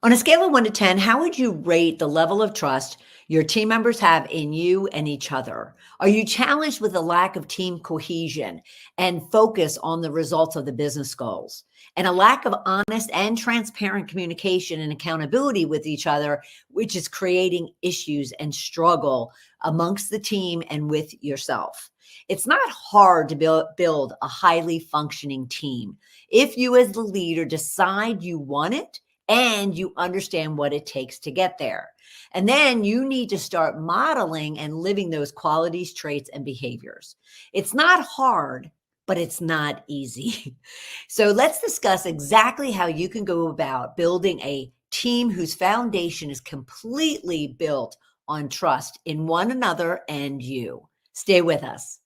On a scale of 1 to 10, how would you rate the level of trust your team members have in you and each other? Are you challenged with a lack of team cohesion and focus on the results of the business goals? And a lack of honest and transparent communication and accountability with each other, which is creating issues and struggle amongst the team and with yourself. It's not hard to build a highly functioning team if you, as the leader, decide you want it and you understand what it takes to get there. And then you need to start modeling and living those qualities, traits, and behaviors. It's not hard, but it's not easy. So let's discuss exactly how you can go about building a team whose foundation is completely built on trust in one another and you. Stay with us.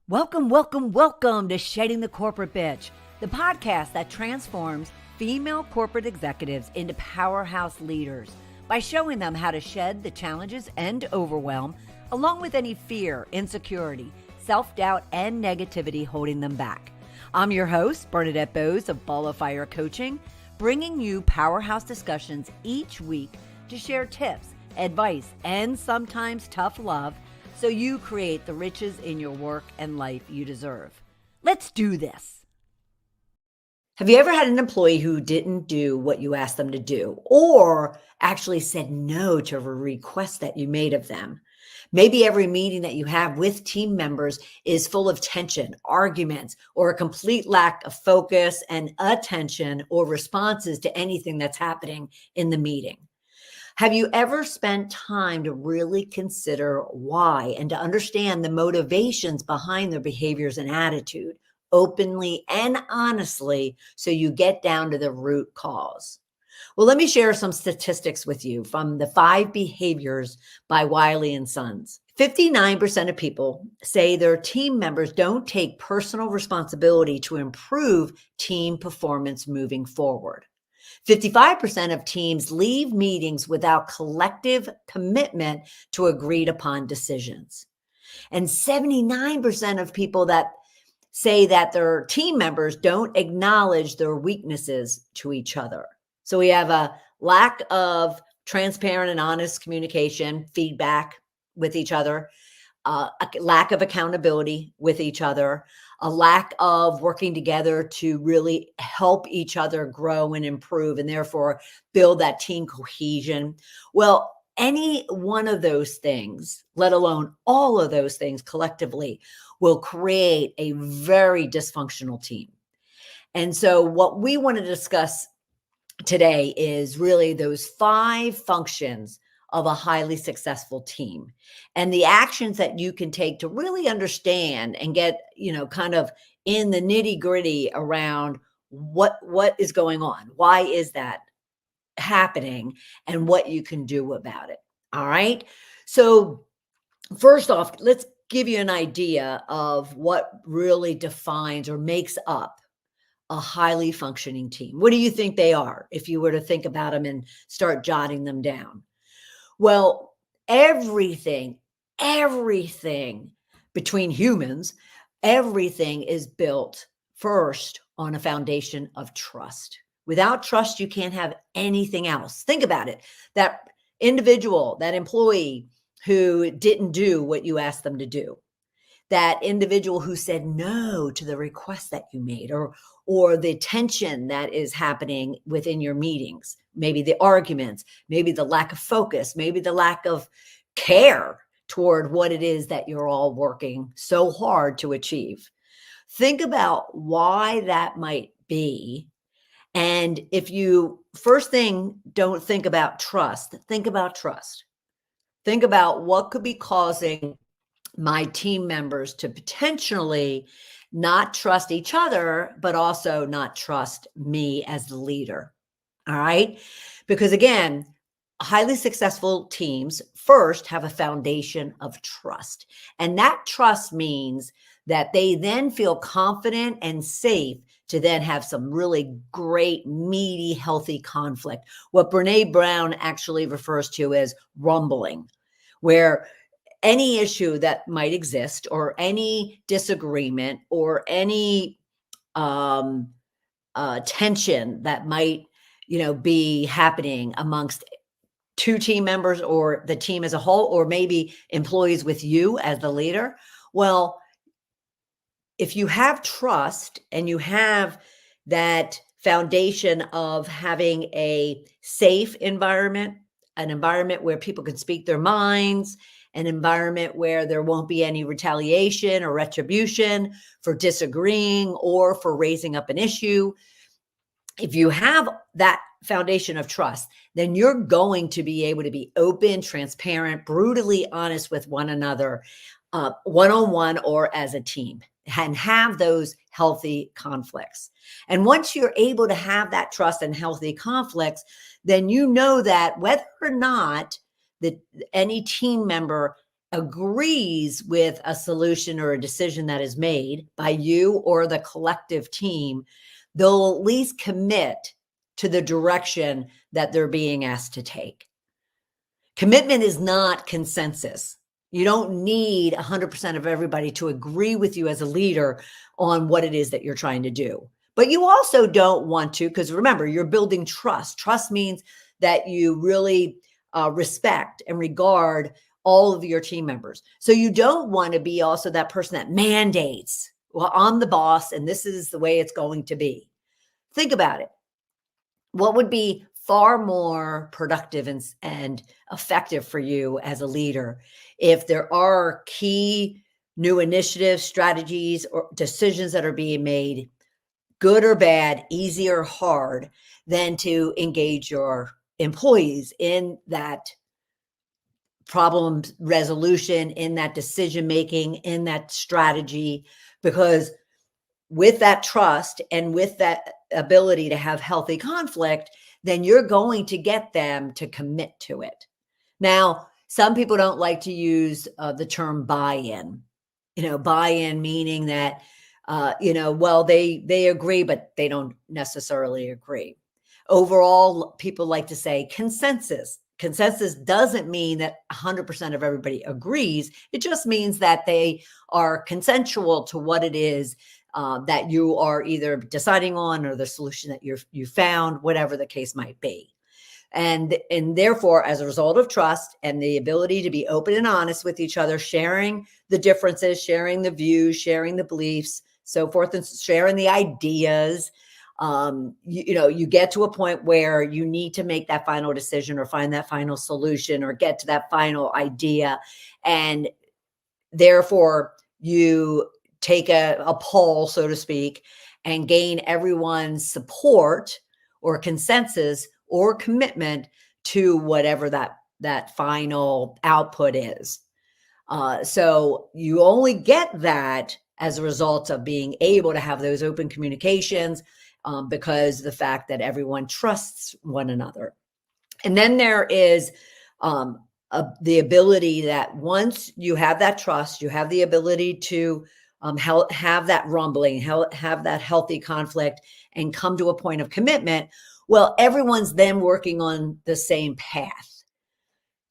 Welcome to Shedding the Corporate Bitch, the podcast that transforms female corporate executives into powerhouse leaders by showing them how to shed the challenges and overwhelm, along with any fear, insecurity, self-doubt, and negativity holding them back. I'm your host, Bernadette Bose of Ball of Fire Coaching, bringing you powerhouse discussions each week to share tips, advice, and sometimes tough love so you create the riches in your work and life you deserve. Let's do this. Have you ever had an employee who didn't do what you asked them to do, or actually said no to a request that you made of them? Maybe every meeting that you have with team members is full of tension, arguments, or a complete lack of focus and attention or responses to anything that's happening in the meeting. Have you ever spent time to really consider why and to understand the motivations behind their behaviors and attitude openly and honestly so you get down to the root cause? Well, let me share some statistics with you from the 5 Behaviors by Wiley and Sons. 59% of people say their team members don't take personal responsibility to improve team performance moving forward. 55% of teams leave meetings without collective commitment to agreed upon decisions. And 79% of people that say that their team members don't acknowledge their weaknesses to each other. So we have a lack of transparent and honest communication, feedback with each other, a lack of accountability with each other, a lack of working together to really help each other grow and improve, and therefore build that team cohesion. Well, any one of those things, let alone all of those things collectively, will create a very dysfunctional team. And so what we want to discuss today is really those 5 functions of a highly successful team and the actions that you can take to really understand and get, kind of in the nitty-gritty around what is going on. Why is that happening and what you can do about it. All right. So first off, let's give you an idea of what really defines or makes up a highly functioning team. What do you think they are if you were to think about them and start jotting them down? Well, everything between humans, everything is built first on a foundation of trust. Without trust, you can't have anything else. Think about it. That individual, that employee who didn't do what you asked them to do, that individual who said no to the request that you made, or the tension that is happening within your meetings, maybe the arguments, maybe the lack of focus, maybe the lack of care toward what it is that you're all working so hard to achieve. Think about why that might be. And if you, first thing, don't think about trust, think about trust. Think about what could be causing my team members to potentially not trust each other, but also not trust me as the leader. All right. Because again, highly successful teams first have a foundation of trust. And that trust means that they then feel confident and safe to then have some really great, meaty, healthy conflict. What Brene Brown actually refers to as rumbling, where any issue that might exist or any disagreement or any tension that might, be happening amongst two team members or the team as a whole, or maybe employees with you as the leader? Well, if you have trust and you have that foundation of having a safe environment, an environment where people can speak their minds, an environment where there won't be any retaliation or retribution for disagreeing or for raising up an issue. If you have that foundation of trust, then you're going to be able to be open, transparent, brutally honest with one another, one-on-one or as a team, and have those healthy conflicts. And once you're able to have that trust and healthy conflicts, then you know that whether or not any team member agrees with a solution or a decision that is made by you or the collective team, they'll at least commit to the direction that they're being asked to take. Commitment is not consensus. You don't need 100% of everybody to agree with you as a leader on what it is that you're trying to do. But you also don't want to, because remember, you're building trust. Trust means that you really respect and regard all of your team members. So you don't want to be also that person that mandates, well, I'm the boss and this is the way it's going to be. Think about it. What would be far more productive and effective for you as a leader if there are key new initiatives, strategies, or decisions that are being made, good or bad, easy or hard, than to engage your employees in that problem resolution, in that decision making, in that strategy? Because with that trust and with that ability to have healthy conflict, then you're going to get them to commit to it. Now, some people don't like to use the term buy-in. Buy-in meaning that, well, they agree, but they don't necessarily agree. Overall, people like to say consensus. Consensus doesn't mean that 100% of everybody agrees. It just means that they are consensual to what it is that you are either deciding on, or the solution that you found, whatever the case might be. And therefore, as a result of trust and the ability to be open and honest with each other, sharing the differences, sharing the views, sharing the beliefs, so forth, and sharing the ideas, you get to a point where you need to make that final decision or find that final solution or get to that final idea. And therefore, you take a poll, so to speak, and gain everyone's support or consensus or commitment to whatever that final output is. So you only get that as a result of being able to have those open communications, because the fact that everyone trusts one another. And then there is the ability that once you have that trust, you have the ability to have that rumbling, have that healthy conflict, and come to a point of commitment. Well, everyone's then working on the same path.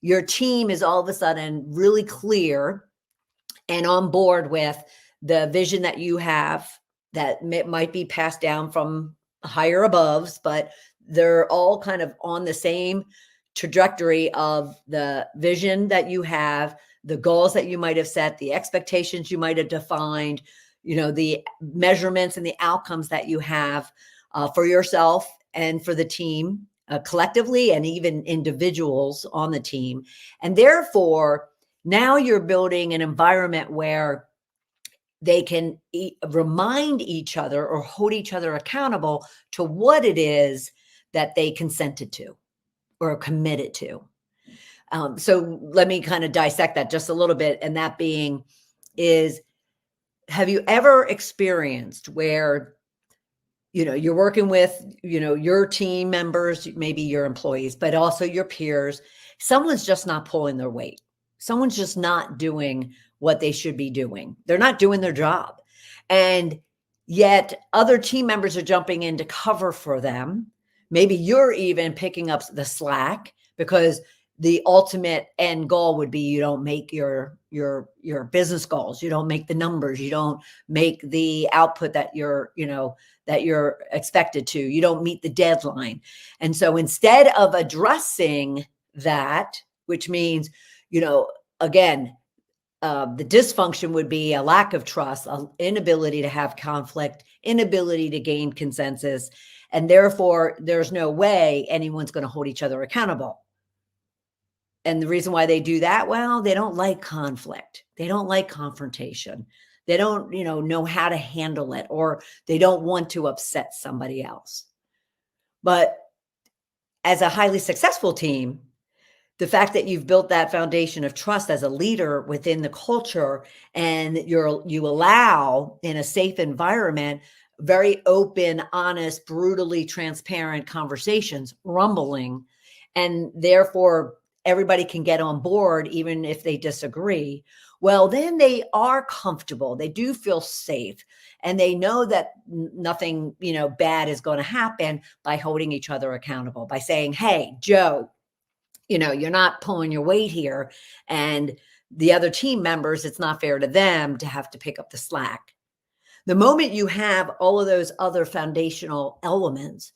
Your team is all of a sudden really clear and on board with the vision that you have that might be passed down from higher aboves, but they're all kind of on the same trajectory of the vision that you have, the goals that you might have set, the expectations you might have defined, the measurements and the outcomes that you have for yourself and for the team collectively, and even individuals on the team. And therefore, now you're building an environment where they can remind each other or hold each other accountable to what it is that they consented to or committed to. So let me kind of dissect that just a little bit. And that being is, have you ever experienced where, you're working with, your team members, maybe your employees, but also your peers, someone's just not pulling their weight. Someone's just not doing what they should be doing. They're not doing their job. And yet other team members are jumping in to cover for them. Maybe you're even picking up the slack because the ultimate end goal would be you don't make your business goals, you don't make the numbers, you don't make the output that you're expected to, you don't meet the deadline. And so instead of addressing that, which means, again, the dysfunction would be a lack of trust, an inability to have conflict, inability to gain consensus, and therefore there's no way anyone's going to hold each other accountable. And the reason why they do that, well, they don't like conflict. They don't like confrontation. They don't, know how to handle it, or they don't want to upset somebody else. But as a highly successful team, the fact that you've built that foundation of trust as a leader within the culture, and you allow in a safe environment, very open, honest, brutally transparent conversations, rumbling, and therefore everybody can get on board even if they disagree. Well, then they are comfortable. They do feel safe, and they know that nothing, bad is going to happen by holding each other accountable, by saying, "Hey, Joe, you're not pulling your weight here." And the other team members, it's not fair to them to have to pick up the slack. The moment you have all of those other foundational elements,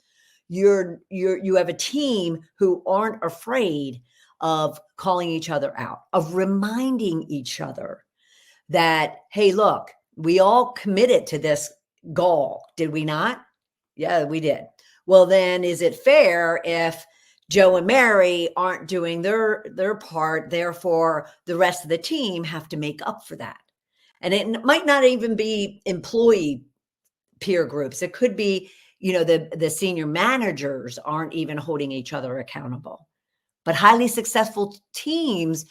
you have a team who aren't afraid of calling each other out, of reminding each other that, hey, look, we all committed to this goal. Did we not? Yeah, we did. Well, then is it fair if Joe and Mary aren't doing their part, therefore the rest of the team have to make up for that? And it might not even be employee peer groups. It could be, the senior managers aren't even holding each other accountable. But highly successful teams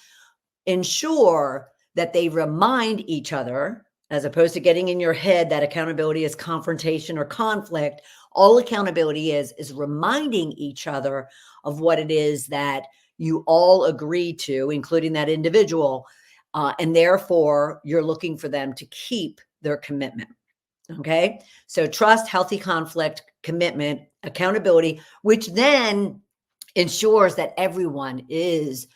ensure that they remind each other, as opposed to getting in your head that accountability is confrontation or conflict. All accountability is reminding each other of what it is that you all agree to, including that individual. And therefore, you're looking for them to keep their commitment. Okay. So trust, healthy conflict, commitment, accountability, which then ensures that everyone is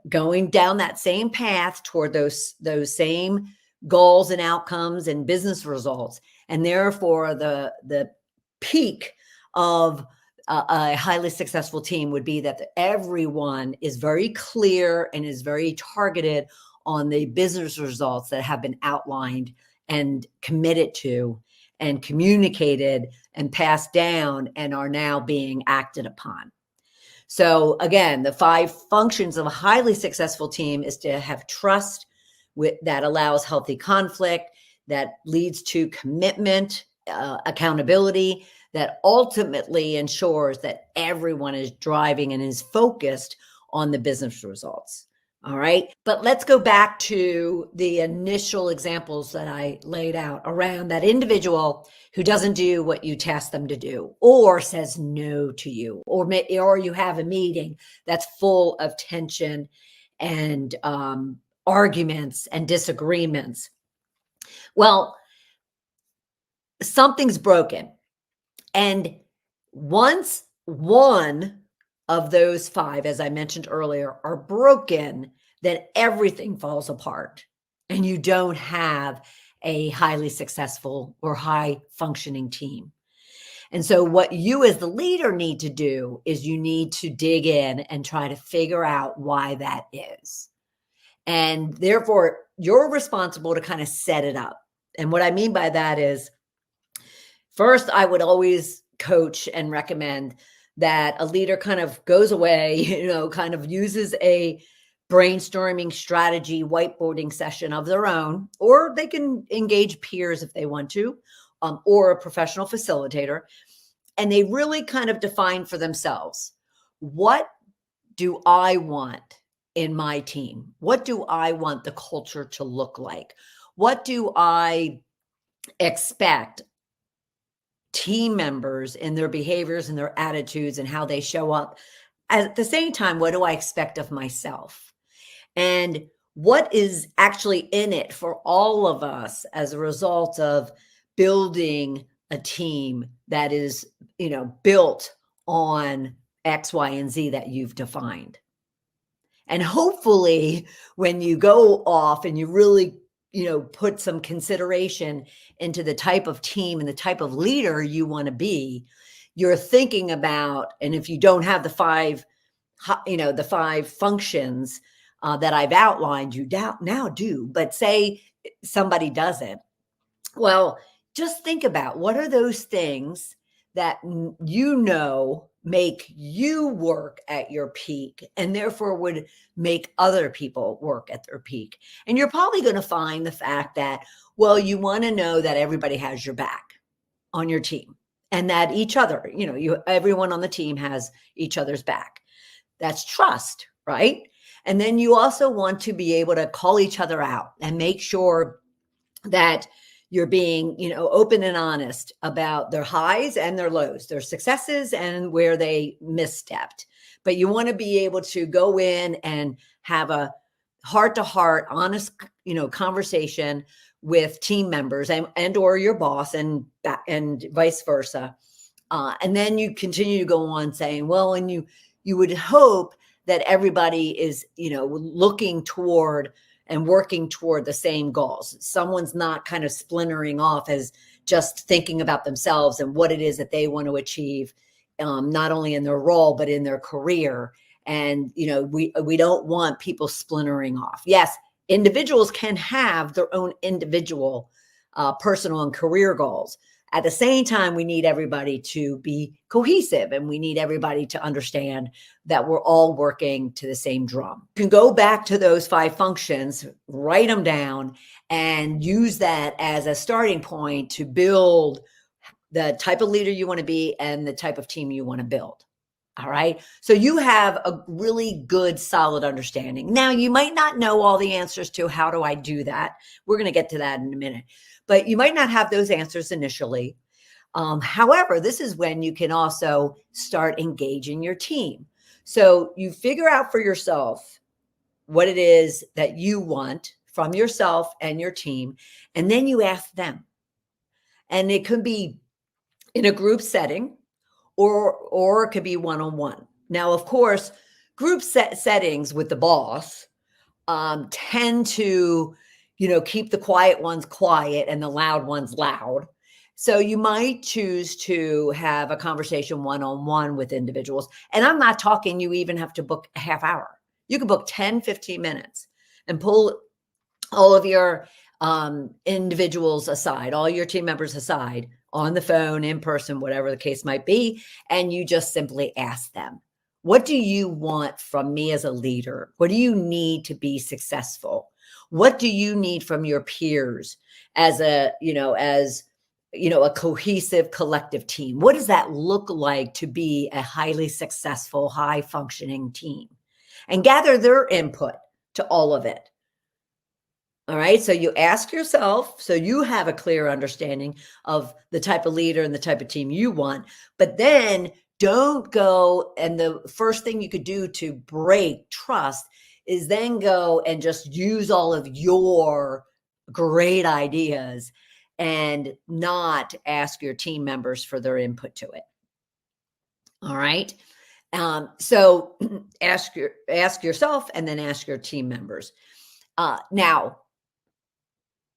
going down that same path toward those same goals and outcomes and business results. And therefore, the peak of a highly successful team would be that everyone is very clear and is very targeted on the business results that have been outlined and committed to and communicated and passed down and are now being acted upon. So again, the 5 functions of a highly successful team is to have trust that allows healthy conflict, that leads to commitment, accountability, that ultimately ensures that everyone is driving and is focused on the business results. All right. But let's go back to the initial examples that I laid out around that individual who doesn't do what you task them to do, or says no to you, or you have a meeting that's full of tension and arguments and disagreements. Well, something's broken. And once one of those 5, as I mentioned earlier, are broken, then everything falls apart and you don't have a highly successful or high functioning team. And so what you as the leader need to do is you need to dig in and try to figure out why that is. And therefore, you're responsible to kind of set it up. And what I mean by that is, first, I would always coach and recommend that a leader kind of goes away, kind of uses a brainstorming strategy, whiteboarding session of their own, or they can engage peers if they want to, or a professional facilitator. And they really kind of define for themselves, what do I want in my team? What do I want the culture to look like? What do I expect team members in their behaviors and their attitudes and how they show up? At the same time, what do I expect of myself? And what is actually in it for all of us as a result of building a team that is, built on X, Y, and Z that you've defined? And hopefully, when you go off and you really, put some consideration into the type of team and the type of leader you want to be, you're thinking about, and if you don't have the five functions that I've outlined, you now do, but say somebody doesn't. Well, just think about what are those things that make you work at your peak and therefore would make other people work at their peak. And you're probably going to find the fact that, well, you want to know that everybody has your back on your team and that each other, everyone on the team has each other's back. That's trust, right? And then you also want to be able to call each other out and make sure that you're being, open and honest about their highs and their lows, their successes and where they misstepped. But you want to be able to go in and have a heart-to-heart, honest, conversation with team members and or your boss and vice versa. And then you continue to go on saying, well, and you would hope that everybody is, looking toward and working toward the same goals. Someone's not kind of splintering off as just thinking about themselves and what it is that they want to achieve, not only in their role, but in their career. And, we don't want people splintering off. Yes, individuals can have their own individual personal and career goals. At the same time, we need everybody to be cohesive and we need everybody to understand that we're all working to the same drum. You can go back to those 5 functions, write them down, and use that as a starting point to build the type of leader you want to be and the type of team you want to build. All right. So you have a really good, solid understanding. Now, you might not know all the answers to how do I do that. We're going to get to that in a minute, but you might not have those answers initially. However, this is when you can also start engaging your team. So you figure out for yourself what it is that you want from yourself and your team, and then you ask them. And it could be in a group setting, or it could be one-on-one. Now, of course, group settings with the boss tend to, keep the quiet ones quiet and the loud ones loud. So you might choose to have a conversation one-on-one with individuals. And I'm not talking you even have to book a half hour. You can book 10, 15 minutes and pull all of your individuals aside, all your team members aside, on the phone, in person, whatever the case might be. And you just simply ask them, what do you want from me as a leader? What do you need to be successful? What do you need from your peers as a cohesive collective team? What does that look like to be a highly successful, high functioning team? And gather their input to all of it. All right. So you ask yourself, so you have a clear understanding of the type of leader and the type of team you want, but then don't go. And the first thing you could do to break trust is then go and just use all of your great ideas and not ask your team members for their input to it. All right. So ask yourself and then ask your team members. Now,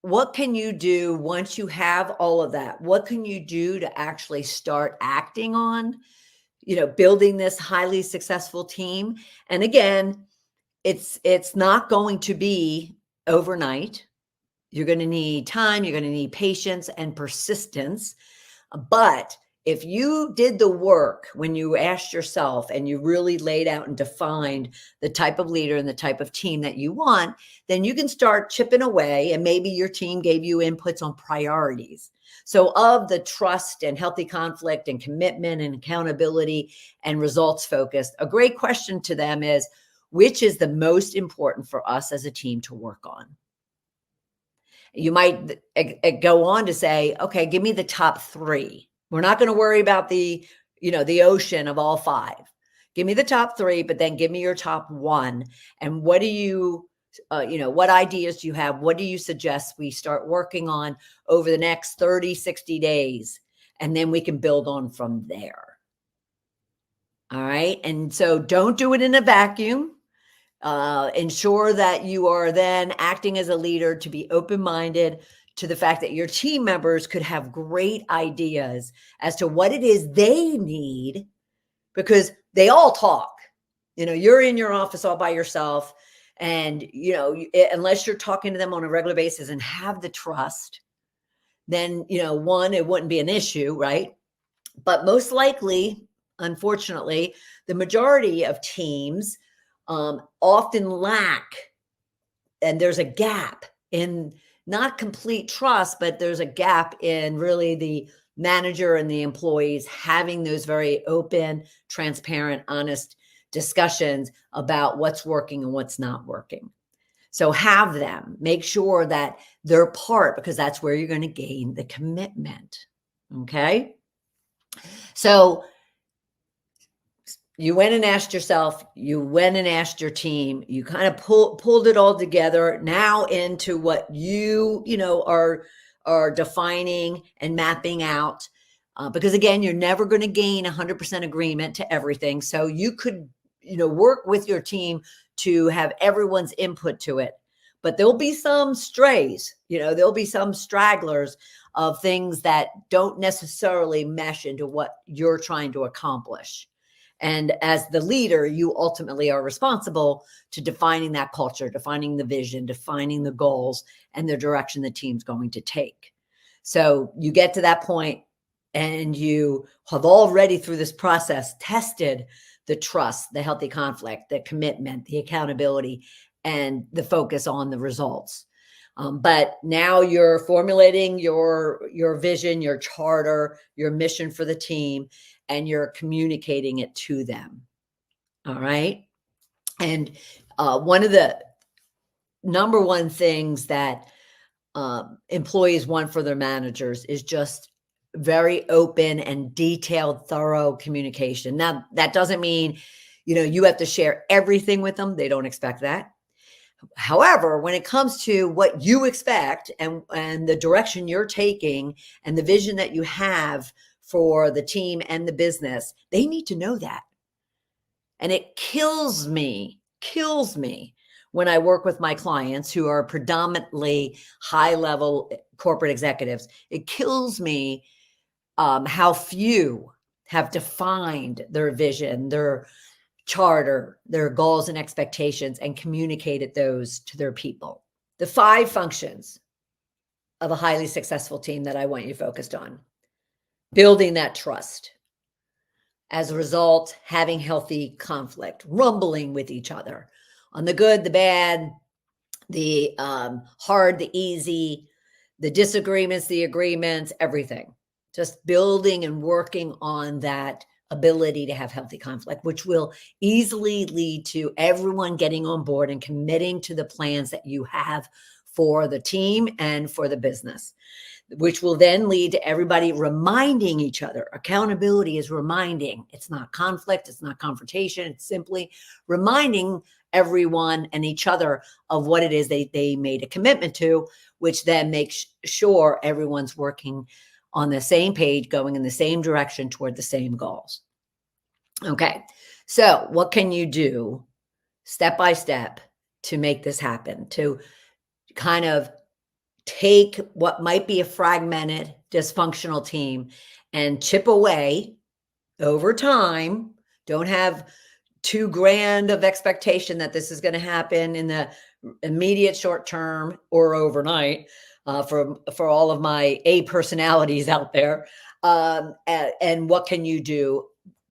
what can you do once you have all of that? What can you do to actually start acting on, building this highly successful team? And again, it's not going to be overnight. You're going to need time, you're going to need patience and persistence. But if you did the work when you asked yourself and you really laid out and defined the type of leader and the type of team that you want, then you can start chipping away, and maybe your team gave you inputs on priorities. So of the trust and healthy conflict and commitment and accountability and results focused, a great question to them is, which is the most important for us as a team to work on? You might go on to say, okay, give me the top 3. We're not going to worry about the ocean of all 5. Give me the top 3, but then give me your top 1. And what do you, what ideas do you have? What do you suggest we start working on over the next 30, 60 days? And then we can build on from there. All right. And so don't do it in a vacuum. Ensure that you are then acting as a leader to be open-minded to the fact that your team members could have great ideas as to what it is they need, because they all talk. You're in your office all by yourself, and unless you're talking to them on a regular basis and have the trust, then one, it wouldn't be an issue, right? But most likely, unfortunately, the majority of teams often lack, and there's a gap in, not complete trust, but there's a gap in really the manager and the employees having those very open, transparent, honest discussions about what's working and what's not working. So have them, make sure that they're part, because that's where you're going to gain the commitment. Okay. So you went and asked yourself, you went and asked your team, you kind of pulled it all together now into what are defining and mapping out. Because again, you're never going to gain 100% agreement to everything. So you could, work with your team to have everyone's input to it. But there'll be some strays, there'll be some stragglers of things that don't necessarily mesh into what you're trying to accomplish. And as the leader, you ultimately are responsible to defining that culture, defining the vision, defining the goals, and the direction the team's going to take. So you get to that point, and you have already through this process tested the trust, the healthy conflict, the commitment, the accountability, and the focus on the results. But now you're formulating your vision, your charter, your mission for the team, and you're communicating it to them. All right. And one of the number one things that employees want for their managers is just very open and detailed, thorough communication. Now, that doesn't mean, you have to share everything with them. They don't expect that. However, when it comes to what you expect and the direction you're taking and the vision that you have for the team and the business, they need to know that. And it kills me when I work with my clients who are predominantly high-level corporate executives. It kills me how few have defined their vision, their charter, their goals and expectations, and communicated those to their people. The 5 functions of a highly successful team that I want you focused on: building that trust. As a result, having healthy conflict, rumbling with each other on the good, the bad, the hard, the easy, the disagreements, the agreements, everything. Just building and working on that ability to have healthy conflict, which will easily lead to everyone getting on board and committing to the plans that you have for the team and for the business, which will then lead to everybody reminding each other. Accountability is reminding. It's not conflict. It's not confrontation. It's simply reminding everyone and each other of what it is they made a commitment to, which then makes sure everyone's working on the same page, going in the same direction toward the same goals. Okay. So what can you do step by step to make this happen, to kind of take what might be a fragmented, dysfunctional team and chip away over time? Don't have too grand of expectation that this is going to happen in the immediate short term or overnight, for all of my A personalities out there. And what can you do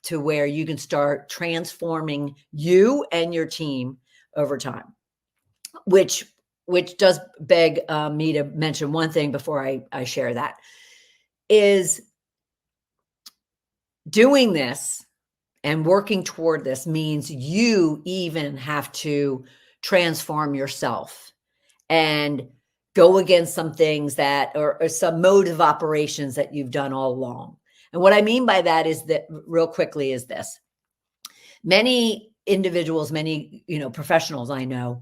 to where you can start transforming you and your team over time? Which does beg me to mention one thing before I share that, is doing this and working toward this means you even have to transform yourself and go against some things that, or some mode of operations that you've done all along. And what I mean by that is that, real quickly, is this: many individuals, many, professionals I know,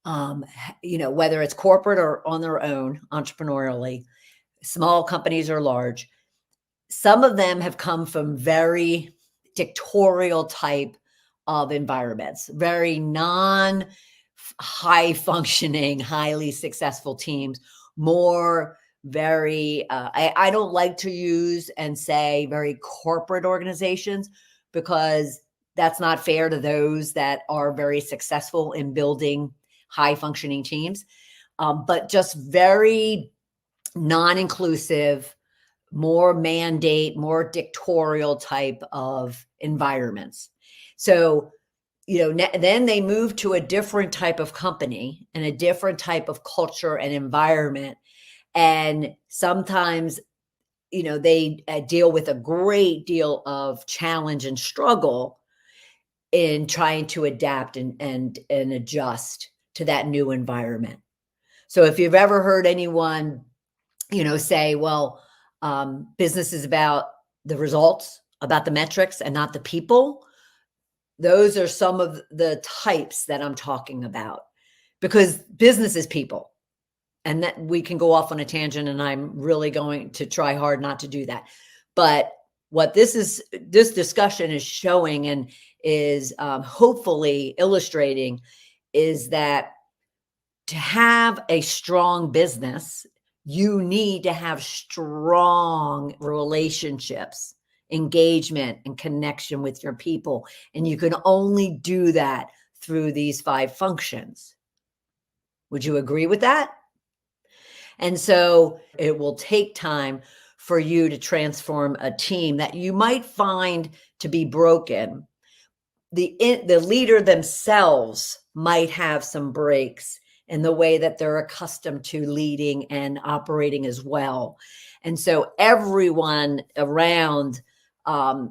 whether it's corporate or on their own, entrepreneurially, small companies or large, some of them have come from very dictatorial type of environments, very non high functioning, highly successful teams, more very, I don't like to use and say very corporate organizations because that's not fair to those that are very successful in building high functioning teams. But just very non inclusive, more mandate, more dictatorial type of environments. So, then they move to a different type of company and a different type of culture and environment. And sometimes, they deal with a great deal of challenge and struggle in trying to adapt and adjust to that new environment. So if you've ever heard anyone, say, well, business is about the results, about the metrics, and not the people. Those are some of the types that I'm talking about, because business is people. And that we can go off on a tangent, and I'm really going to try hard not to do that. But what this discussion is showing and is hopefully illustrating is that to have a strong business, you need to have strong relationships, engagement, and connection with your people. And you can only do that through these 5 functions. Would you agree with that? And so it will take time for you to transform a team that you might find to be broken. The leader themselves might have some breaks in the way that they're accustomed to leading and operating as well. And so everyone around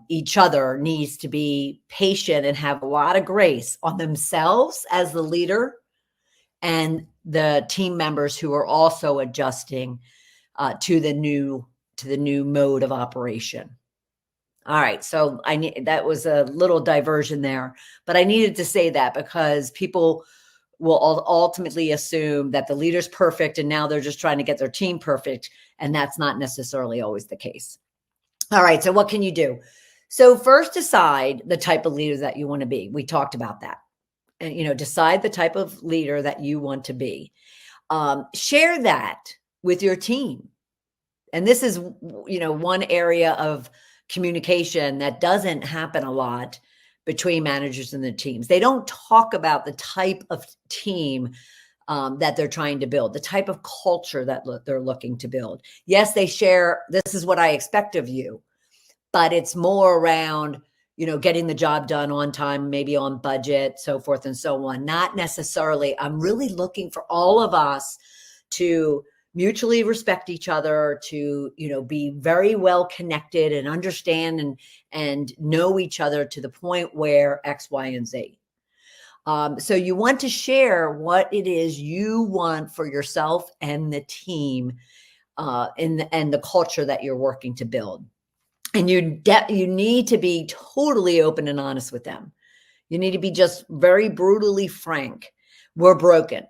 each other needs to be patient and have a lot of grace on themselves as the leader and the team members who are also adjusting to the new mode of operation. All right, so that was a little diversion there, but I needed to say that because people will ultimately assume that the leader's perfect and now they're just trying to get their team perfect, and that's not necessarily always the case. All right, so what can you do? So first, decide the type of leader that you want to be. We talked about that. And, decide the type of leader that you want to be. Share that with your team. And this is, one area of communication that doesn't happen a lot between managers and the teams. They don't talk about the type of team that they're trying to build, the type of culture that they're looking to build. Yes, they share, this is what I expect of you, but it's more around, getting the job done on time, maybe on budget, so forth and so on. Not necessarily, I'm really looking for all of us to mutually respect each other, to, be very well connected and understand and know each other to the point where X, Y, and Z. So you want to share what it is you want for yourself and the team and the culture that you're working to build. And you need to be totally open and honest with them. You need to be just very brutally frank. We're broken.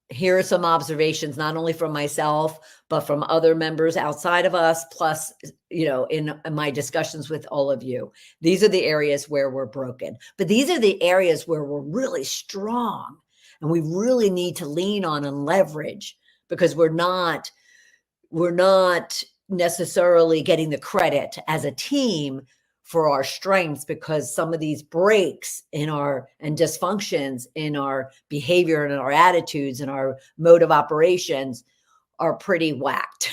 Here are some observations, not only from myself, but from other members outside of us, plus, in my discussions with all of you. These are the areas where we're broken, but these are the areas where we're really strong and we really need to lean on and leverage, because we're not necessarily getting the credit as a team for our strengths, because some of these breaks and dysfunctions in our behavior and our attitudes and our mode of operations are pretty whacked.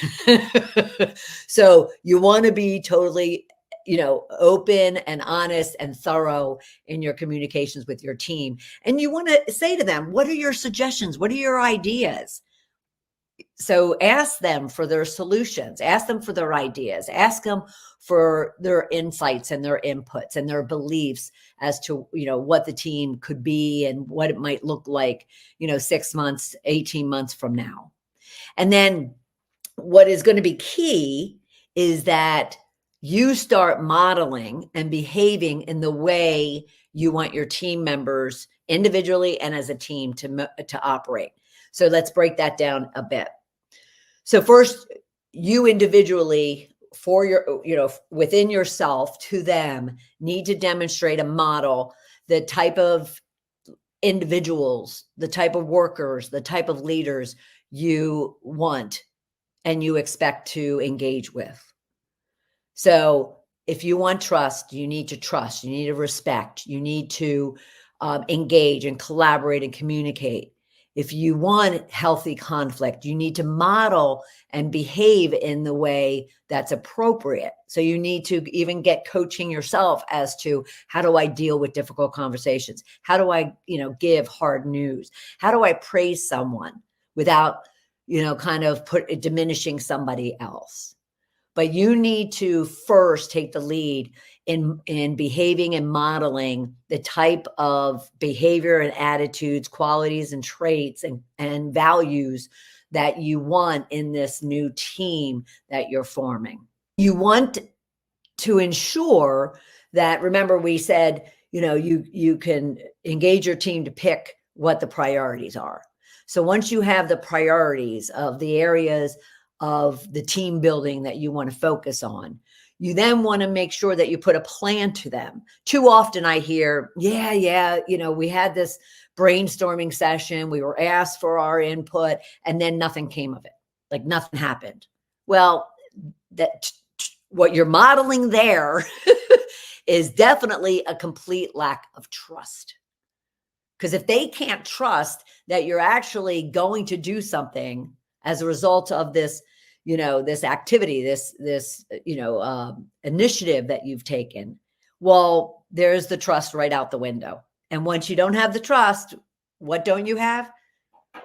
So you want to be totally, open and honest and thorough in your communications with your team. And you want to say to them, what are your suggestions? What are your ideas? So ask them for their solutions, ask them for their ideas, ask them for their insights and their inputs and their beliefs as to, what the team could be and what it might look like, 6 months, 18 months from now. And then what is going to be key is that you start modeling and behaving in the way you want your team members individually and as a team to operate. So let's break that down a bit. So first, you individually, for your, within yourself to them, need to demonstrate a model, the type of individuals, the type of workers, the type of leaders you want and you expect to engage with. So if you want trust, you need to trust, you need to respect, you need to engage and collaborate and communicate. If you want healthy conflict, you need to model and behave in the way that's appropriate. So you need to even get coaching yourself as to, how do I deal with difficult conversations? How do I, give hard news? How do I praise someone without, kind of diminishing somebody else? But you need to first take the lead in behaving and modeling the type of behavior and attitudes, qualities and traits and values that you want in this new team that you're forming. You want to ensure that, remember we said, you can engage your team to pick what the priorities are. So once you have the priorities of the areas of the team building that you want to focus on, you then want to make sure that you put a plan to them. Too often I hear, yeah, we had this brainstorming session, we were asked for our input, and then nothing came of it. Like nothing happened. Well, what you're modeling there is definitely a complete lack of trust. Because if they can't trust that you're actually going to do something as a result of this, this activity, this initiative that you've taken, well, there's the trust right out the window. And once you don't have the trust, what don't you have?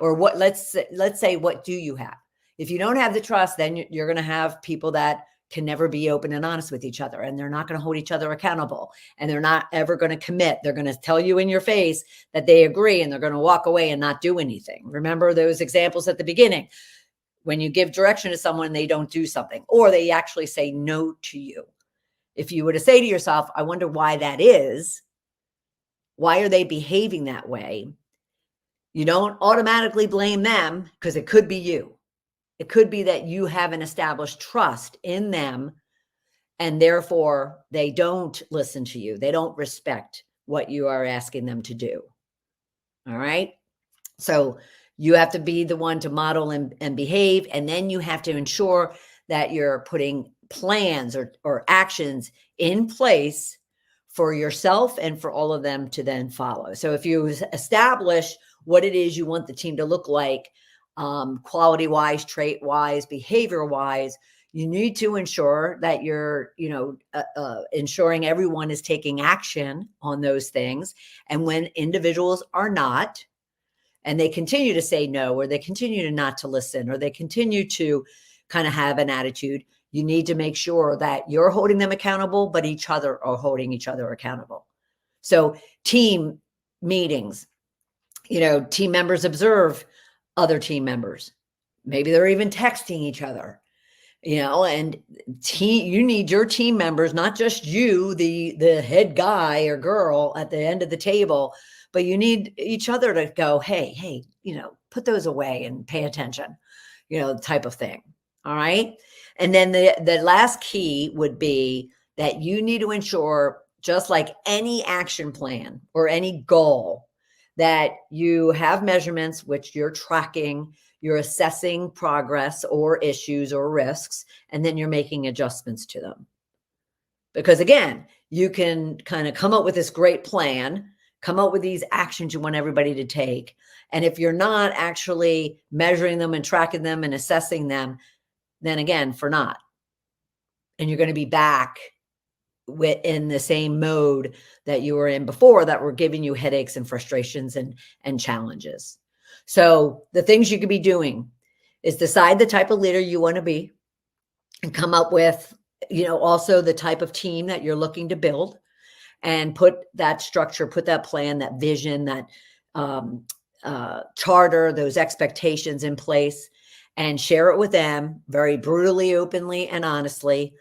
Or what? Let's say, what do you have? If you don't have the trust, then you're going to have people that can never be open and honest with each other, and they're not going to hold each other accountable, and they're not ever going to commit. They're going to tell you in your face that they agree, and they're going to walk away and not do anything. Remember those examples at the beginning. When you give direction to someone, they don't do something, or they actually say no to you. If you were to say to yourself, I wonder why that is, why are they behaving that way? You don't automatically blame them, because it could be you. It could be that you haven't established trust in them, and therefore they don't listen to you. They don't respect what you are asking them to do. All right. So you have to be the one to model and behave. And then you have to ensure that you're putting plans or actions in place for yourself and for all of them to then follow. So if you establish what it is you want the team to look like, quality wise, trait wise, behavior wise, you need to ensure that you're, ensuring everyone is taking action on those things. And when individuals are not, and they continue to say no, or they continue to not to listen, or they continue to kind of have an attitude, you need to make sure that you're holding them accountable, but each other are holding each other accountable. So team meetings, team members observe other team members. Maybe they're even texting each other, and you need your team members, not just you, the head guy or girl at the end of the table, but you need each other to go, hey, put those away and pay attention, type of thing. All right. And then the last key would be that you need to ensure, just like any action plan or any goal, that you have measurements which you're tracking, you're assessing progress or issues or risks, and then you're making adjustments to them. Because again, you can kind of come up with this great plan, come up with these actions you want everybody to take. And if you're not actually measuring them and tracking them and assessing them, then again, for naught. And you're going to be back in the same mode that you were in before, that were giving you headaches and frustrations and challenges. So the things you could be doing is decide the type of leader you want to be, and come up with, also the type of team that you're looking to build, and put that structure, put that plan, that vision, that charter, those expectations in place, and share it with them very brutally, openly, and honestly.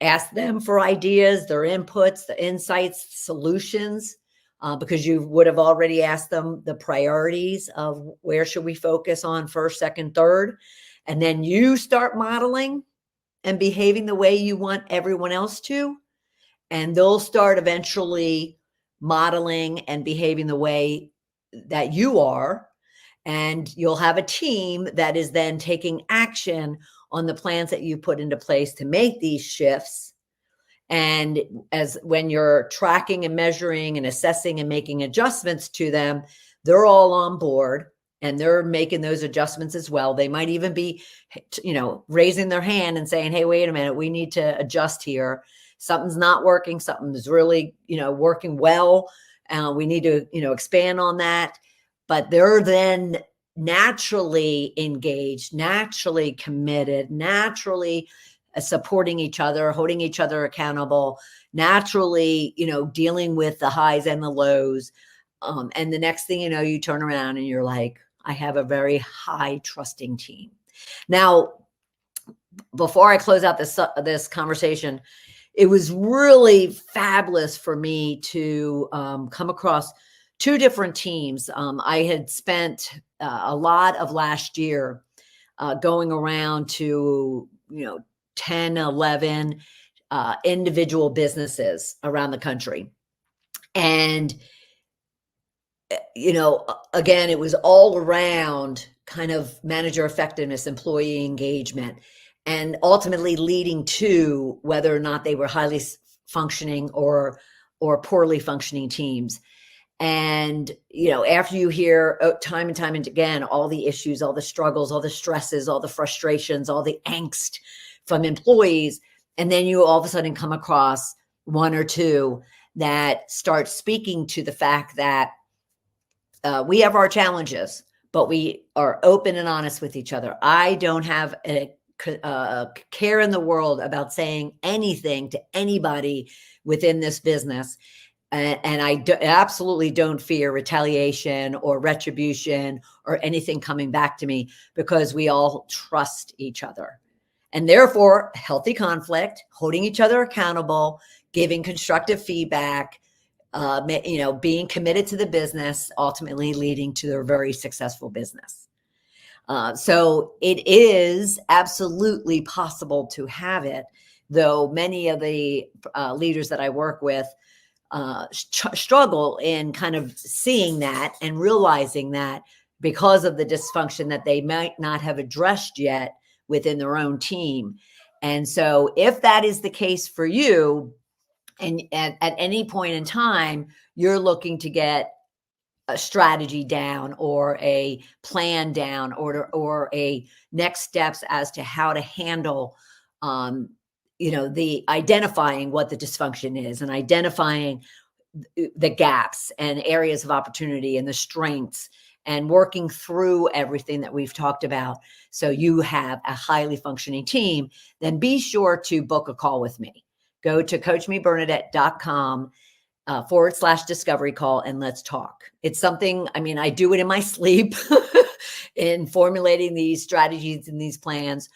Ask them for ideas, their inputs, the insights, solutions, because you would have already asked them the priorities of where should we focus on first, second, third. And then you start modeling and behaving the way you want everyone else to, and they'll start eventually modeling and behaving the way that you are. And you'll have a team that is then taking action on the plans that you put into place to make these shifts. And as when you're tracking and measuring and assessing and making adjustments to them, they're all on board and they're making those adjustments as well. They might even be, raising their hand and saying, hey, wait a minute, we need to adjust here. Something's not working. Something's really, working well. We need to, expand on that. But they're then naturally engaged, naturally committed, naturally supporting each other, holding each other accountable, naturally, dealing with the highs and the lows. And the next thing you know, you turn around and you're like, I have a very high trusting team. Now, before I close out this conversation, it was really fabulous for me to come across two different teams. I had spent a lot of last year going around to, 10, 11 individual businesses around the country. And, again, it was all around kind of manager effectiveness, employee engagement, and ultimately leading to whether or not they were highly functioning or poorly functioning teams. And, after you hear time and time and again, all the issues, all the struggles, all the stresses, all the frustrations, all the angst from employees, and then you all of a sudden come across one or two that start speaking to the fact that we have our challenges, but we are open and honest with each other. I don't have a care in the world about saying anything to anybody within this business. And I absolutely don't fear retaliation or retribution or anything coming back to me, because we all trust each other. And therefore, healthy conflict, holding each other accountable, giving constructive feedback, being committed to the business, ultimately leading to a very successful business. So it is absolutely possible to have it, though many of the leaders that I work with struggle in kind of seeing that and realizing that because of the dysfunction that they might not have addressed yet within their own team. And so if that is the case for you, and at any point in time, you're looking to get a strategy down or a plan down or a next steps as to how to handle the identifying what the dysfunction is and identifying the gaps and areas of opportunity and the strengths and working through everything that we've talked about so you have a highly functioning team, then be sure to book a call with me. Go to coachmebernadette.com /discovery call and let's talk. It's something, I do it in my sleep in formulating these strategies and these plans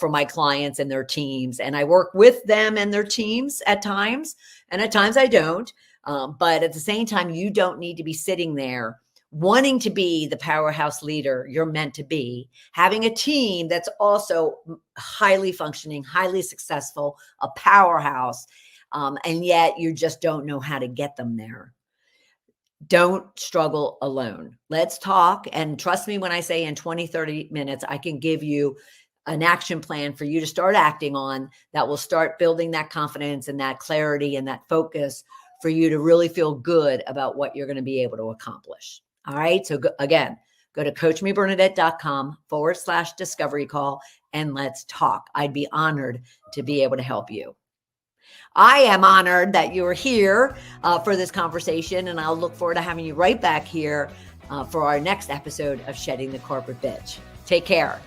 for my clients and their teams. And I work with them and their teams at times, and at times I don't. But at the same time, you don't need to be sitting there wanting to be the powerhouse leader you're meant to be, having a team that's also highly functioning, highly successful, a powerhouse, and yet you just don't know how to get them there. Don't struggle alone. Let's talk. And trust me when I say in 20, 30 minutes, I can give you an action plan for you to start acting on that will start building that confidence and that clarity and that focus for you to really feel good about what you're going to be able to accomplish. All right. So again, go to coachmebernadette.com /discovery call and let's talk. I'd be honored to be able to help you. I am honored that you're here for this conversation, and I'll look forward to having you right back here for our next episode of Shedding the Corporate Bitch. Take care.